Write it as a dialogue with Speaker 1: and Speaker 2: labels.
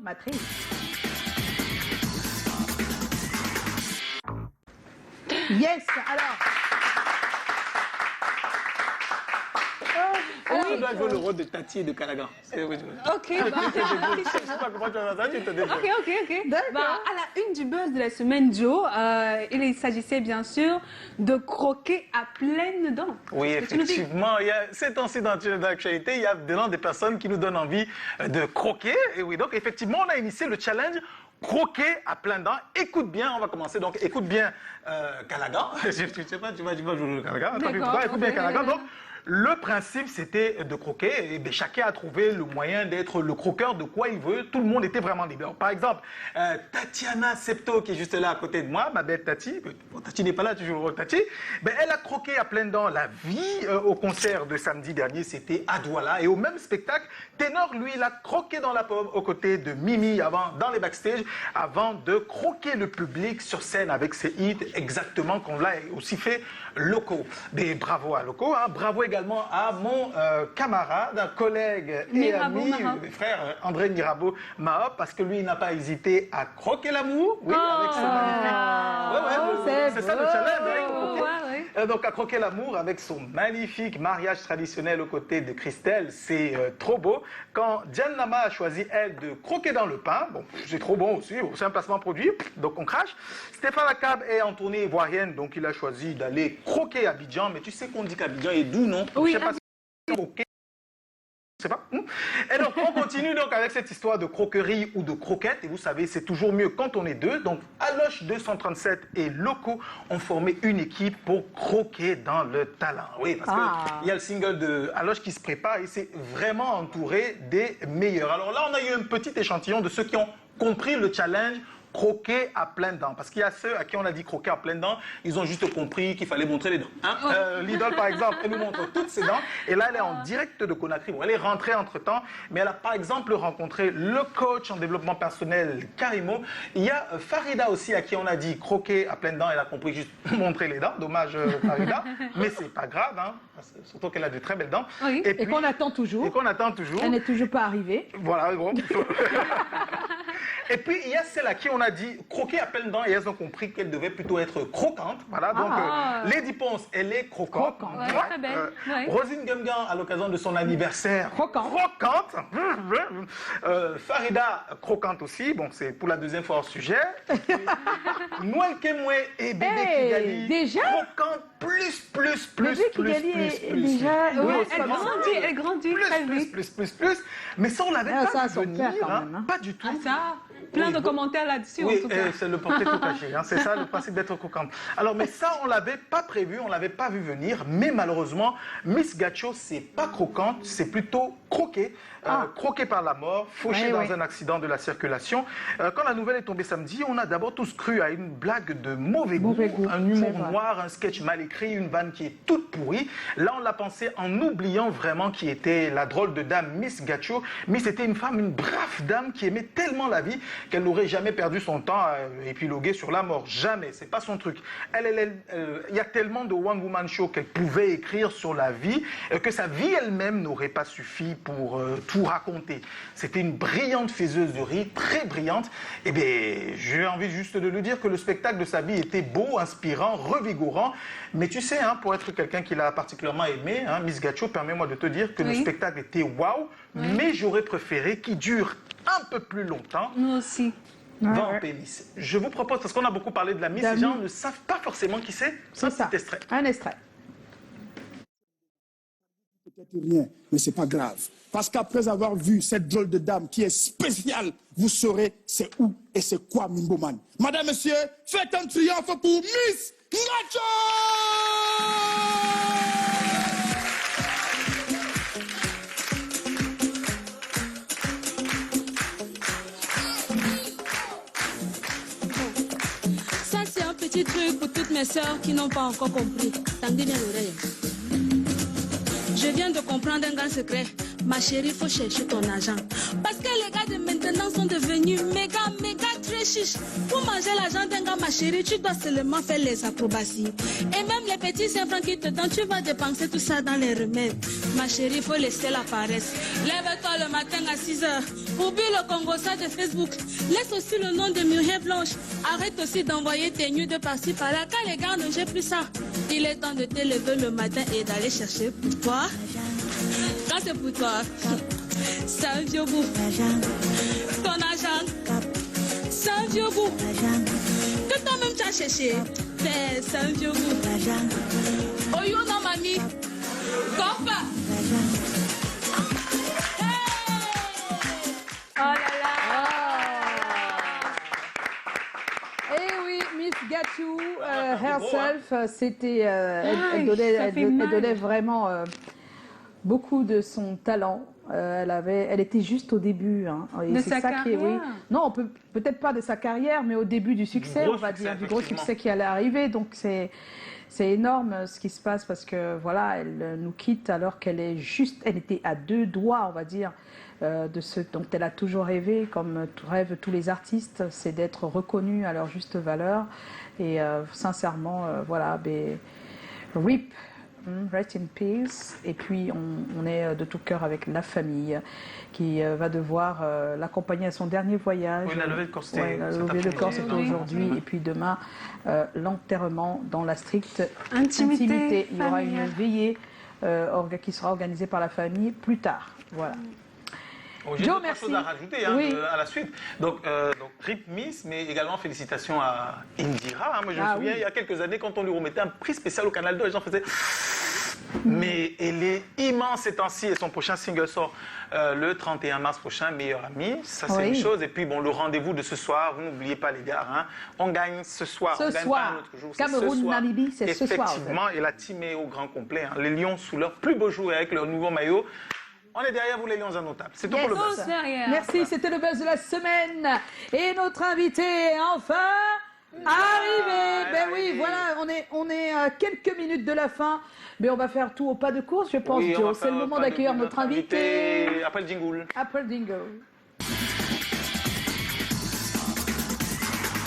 Speaker 1: Matrice. Yes, alors...
Speaker 2: Oui, je dois jouer le rôle de Tati et de Calagan.
Speaker 3: Ok, bah,
Speaker 2: Je sais pas comment tu vas faire ça, tu te débrouilles.
Speaker 3: ok.
Speaker 1: D'accord.
Speaker 3: Bah, à la une du buzz de la semaine, Joe, il s'agissait bien sûr de croquer à pleines dents.
Speaker 2: Oui,
Speaker 3: Est-ce que tu nous dis?
Speaker 2: effectivement, il y a ces temps-ci dans l'actualité, il y a dedans des personnes qui nous donnent envie de croquer. Et oui, donc effectivement, on a initié le challenge croquer à plein dents. Écoute bien, on va commencer. Donc écoute bien Calagan. Je sais pas, tu vas jouer le Calagan.
Speaker 3: D'accord,
Speaker 2: Écoute bien
Speaker 3: ok.
Speaker 2: Calagan. Donc, le principe, c'était de croquer. Et bien, chacun a trouvé le moyen d'être le croqueur de quoi il veut. Tout le monde était vraiment libre. Alors, par exemple, Tatiana Septo, qui est juste là à côté de moi, ma belle Tati, bon, Tati n'est pas là, tu joues le rôle de Tati, ben, elle a croqué à pleines dents la vie au concert de samedi dernier, c'était à Douala. Et au même spectacle, Ténor, lui, il a croqué dans la pomme aux côtés de Mimi dans les backstage, avant de croquer le public sur scène avec ses hits, exactement comme l'a aussi fait Loco. Mais bravo à Loco, hein. Bravo également à mon camarade, un collègue et
Speaker 3: Mirabeau
Speaker 2: ami,
Speaker 3: Mahop.
Speaker 2: frère André Mirabeau Mahop, parce que lui, il n'a pas hésité à croquer l'amour, oui, avec son magnifique... c'est ça le challenge, hein. Donc, à croquer l'amour avec son magnifique mariage traditionnel aux côtés de Christelle, c'est trop beau. Quand Diane Lama a choisi, elle, de croquer dans le pain, bon, c'est trop bon aussi, c'est un placement produit, donc on crache. Stéphane Lacab est en tournée ivoirienne, donc il a choisi d'aller croquer à Abidjan, mais tu sais qu'on dit qu'Abidjan est doux, non?
Speaker 3: Oui,
Speaker 2: Je sais pas si croquer. Je sais pas. Et donc, on continue donc avec cette histoire de croquerie ou de croquette. Et vous savez, c'est toujours mieux quand on est deux. Donc, Aloche 237 et Loco ont formé une équipe pour croquer dans le talent. Oui, parce qu'il y a le single de Aloche qui se prépare et c'est vraiment entouré des meilleurs. Alors là, on a eu un petit échantillon de ceux qui ont compris le challenge croquer à pleines dents. Parce qu'il y a ceux à qui on a dit croquer à pleines dents, ils ont juste compris qu'il fallait montrer les dents. Hein? L'idole, par exemple, elle nous montre toutes ses dents. Et là, elle est en direct de Conakry. Bon, elle est rentrée entre-temps, mais elle a, par exemple, rencontré le coach en développement personnel, Karimo. Il y a Farida aussi, à qui on a dit croquer à pleines dents. Elle a compris juste montrer les dents. Dommage, Farida. Mais c'est pas grave, hein, surtout qu'elle a de très belles dents.
Speaker 3: Oui.
Speaker 1: Et qu'on attend toujours.
Speaker 2: Et qu'on attend toujours.
Speaker 1: Elle n'est toujours pas arrivée.
Speaker 2: Voilà, bon. Et puis, il y a celle à qui on a dit croquer à pleines dents et elles ont compris qu'elle devait plutôt être croquante. Voilà, donc Lady Ponce, elle est croquante.
Speaker 1: Croquante.
Speaker 3: Ouais, très belle. Ouais.
Speaker 2: Rosine Gumgan, à l'occasion de son anniversaire,
Speaker 1: Croquante.
Speaker 2: Farida, croquante aussi. Bon, c'est pour la deuxième fois hors sujet. Noël Kemwe et Bébé Kigali,
Speaker 1: déjà
Speaker 2: croquante plus.
Speaker 1: Bébé Kigali est déjà...
Speaker 3: Ouais,
Speaker 1: Ouais,
Speaker 3: elle grandit très vite.
Speaker 2: Plus. Mais ça, on l'avait
Speaker 1: Ah,
Speaker 2: pas
Speaker 1: ça a
Speaker 2: vu
Speaker 1: son
Speaker 2: venir,
Speaker 1: père quand même, hein.
Speaker 2: Pas du tout.
Speaker 3: Ah, ça, plein de
Speaker 2: Oui,
Speaker 3: commentaires là-dessus, en
Speaker 2: Oui,
Speaker 3: tout cas.
Speaker 2: c'est le portrait tout caché, hein, c'est ça le principe d'être croquante. Alors, mais ça, on l'avait pas prévu, on l'avait pas vu venir, mais malheureusement, Miss Gacho, c'est pas croquante, c'est plutôt croquée, croquée par la mort, fauchée dans un accident de la circulation. Quand la nouvelle est tombée samedi, on a d'abord tous cru à une blague de mauvais goût, un humour noir, un sketch mal écrit, une vanne qui est toute pourrie. Là, on l'a pensé en oubliant vraiment qui était la drôle de dame Miss Gacho. Miss était une femme, une brave dame qui aimait tellement la vie qu'elle n'aurait jamais perdu son temps à épiloguer sur la mort. Jamais, c'est pas son truc. Il y a tellement de One Woman Show qu'elle pouvait écrire sur la vie que sa vie elle-même n'aurait pas suffi pour tout raconter. C'était une brillante faiseuse de rire, très brillante. Et bien, j'ai envie juste de lui dire que le spectacle de sa vie était beau, inspirant, revigorant. Mais tu sais, hein, pour être quelqu'un qui l'a particulièrement aimé, hein, Miss Gacho, permets-moi de te dire que le spectacle était waouh, mais j'aurais préféré qu'il dure un peu plus longtemps.
Speaker 3: Nous aussi.
Speaker 2: Va en pénis. Je vous propose, parce qu'on a beaucoup parlé de la Miss, les gens ne savent pas forcément qui c'est.
Speaker 1: C'est ça.
Speaker 2: Petit extrait.
Speaker 1: Un extrait.
Speaker 4: Peut-être rien, mais c'est pas grave. Parce qu'après avoir vu cette drôle de dame qui est spéciale, vous saurez c'est où et c'est quoi Mimboman. Madame, Monsieur, faites un triomphe pour Miss Gacho!
Speaker 5: Ça, c'est un petit truc pour toutes mes sœurs qui n'ont pas encore compris. Tendez bien l'oreille. Je viens de comprendre un grand secret. Ma chérie, faut chercher ton argent. Parce que les gars de maintenant sont devenus méga très très chiche. Pour manger l'argent d'un gars, ma chérie, tu dois seulement faire les acrobaties. Et même les petits 5 francs qui te donnent, tu vas dépenser tout ça dans les remèdes. Ma chérie, il faut laisser la paresse. Lève-toi le matin à 6 h. Oublie le congossage de Facebook. Laisse aussi le nom de Muriel Blanche. Arrête aussi d'envoyer tes nudes de par-ci par-là, car les gars ne gèrent plus ça. Il est temps de te lever le matin et d'aller chercher pour toi. Quand c'est pour toi, c'est un vieux bout. Ton argent, c'est un vieux bout. Que toi-même tu as cherché, c'est un vieux bout. Oh you know mamie, Copa.
Speaker 3: Oh là là.
Speaker 1: Eh oui, Miss Gachou herself, c'était, elle
Speaker 3: ça fait mal.
Speaker 1: donnait vraiment beaucoup de son talent. Elle était juste au début. Hein, et
Speaker 3: De
Speaker 1: c'est
Speaker 3: sa
Speaker 1: ça qui est, oui.
Speaker 3: carrière.
Speaker 1: Non, peut-être pas de sa carrière, mais au début du succès,
Speaker 2: gros
Speaker 1: on va
Speaker 2: succès,
Speaker 1: dire, du gros
Speaker 2: effectivement.
Speaker 1: succès qui allait arriver. Donc c'est énorme ce qui se passe parce que voilà, elle nous quitte alors qu'elle était à 2 doigts, on va dire, de ce dont elle a toujours rêvé, comme rêvent tous les artistes, c'est d'être reconnue à leur juste valeur. Et sincèrement, voilà, RIP, rest in peace. Et puis on est de tout cœur avec la famille qui va devoir l'accompagner à son dernier voyage.
Speaker 2: Oui, la levée de corps, c'était
Speaker 1: Ouais, la
Speaker 2: cet
Speaker 1: levée de corps,
Speaker 2: après-midi.
Speaker 1: c'était aujourd'hui.
Speaker 2: Oui.
Speaker 1: Et puis demain, l'enterrement dans la stricte
Speaker 3: Intimité
Speaker 1: intimité. Il y aura une
Speaker 3: familiale.
Speaker 1: veillée qui sera organisée par la famille plus tard. Voilà.
Speaker 2: Oh, j'ai
Speaker 1: Joe,
Speaker 2: d'autres
Speaker 1: merci.
Speaker 2: choses à rajouter hein,
Speaker 1: Oui.
Speaker 2: à la suite. Donc RIP Miss, mais également félicitations à Indira. Hein. Moi, je me
Speaker 1: Ah
Speaker 2: souviens,
Speaker 1: oui.
Speaker 2: il y a quelques années, quand on lui remettait un prix spécial au Canal 2, les gens faisaient... Mais elle est immense ces temps-ci et son prochain single sort le 31 mars prochain, Meilleur Ami. Ça, c'est
Speaker 1: Oui.
Speaker 2: une chose. Et puis, bon, le rendez-vous de ce soir, vous n'oubliez pas, les gars, hein, on gagne ce soir.
Speaker 1: Ce
Speaker 2: on gagne
Speaker 1: soir.
Speaker 2: pas un autre jour. c'est
Speaker 1: Cameroun,
Speaker 2: ce soir.
Speaker 1: Namibie, c'est ce soir, en fait.
Speaker 2: Effectivement, et la team est au grand complet. Hein. Les Lions sous leur plus beau jour et avec leur nouveau maillot. On est derrière vous, les Lions indomptables. C'est tout
Speaker 1: Yes.
Speaker 2: pour le buzz.
Speaker 3: Tous derrière.
Speaker 1: Merci, c'était le buzz de la semaine. Et notre invité est enfin arrivé.
Speaker 2: elle
Speaker 1: Ben
Speaker 2: est
Speaker 1: oui,
Speaker 2: arrivée.
Speaker 1: voilà, on est à quelques minutes de la fin. Mais on va faire tout au pas de course, je pense,
Speaker 2: Oui, on va
Speaker 1: Joe. C'est
Speaker 2: faire
Speaker 1: le moment
Speaker 2: pas de-
Speaker 1: d'accueillir notre invité.
Speaker 2: Après le jingle.
Speaker 1: Après le jingle.